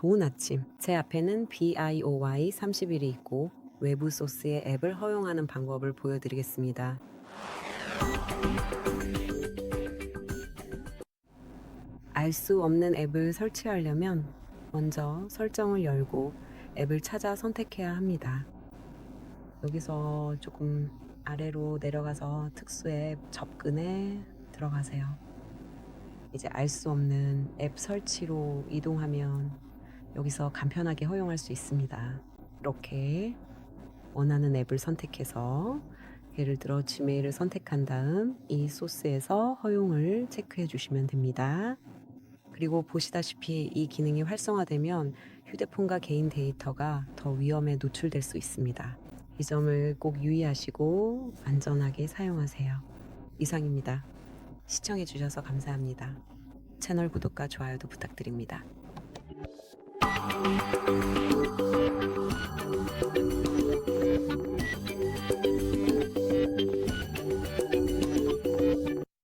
좋은 아침. 제 앞에는 VIVY31이 있고 외부 소스의 앱을 허용하는 방법을 보여드리겠습니다. 알 수 없는 앱을 설치하려면 먼저 설정을 열고 앱을 찾아 선택해야 합니다. 여기서 조금 아래로 내려가서 특수 앱 접근에 들어가세요. 이제 알 수 없는 앱 설치로 이동하면 여기서 간편하게 허용할 수 있습니다. 이렇게 원하는 앱을 선택해서 예를 들어 지메일을 선택한 다음 이 소스에서 허용을 체크해 주시면 됩니다. 그리고 보시다시피 이 기능이 활성화되면 휴대폰과 개인 데이터가 더 위험에 노출될 수 있습니다. 이 점을 꼭 유의하시고 안전하게 사용하세요. 이상입니다. 시청해 주셔서 감사합니다. 채널 구독과 좋아요도 부탁드립니다.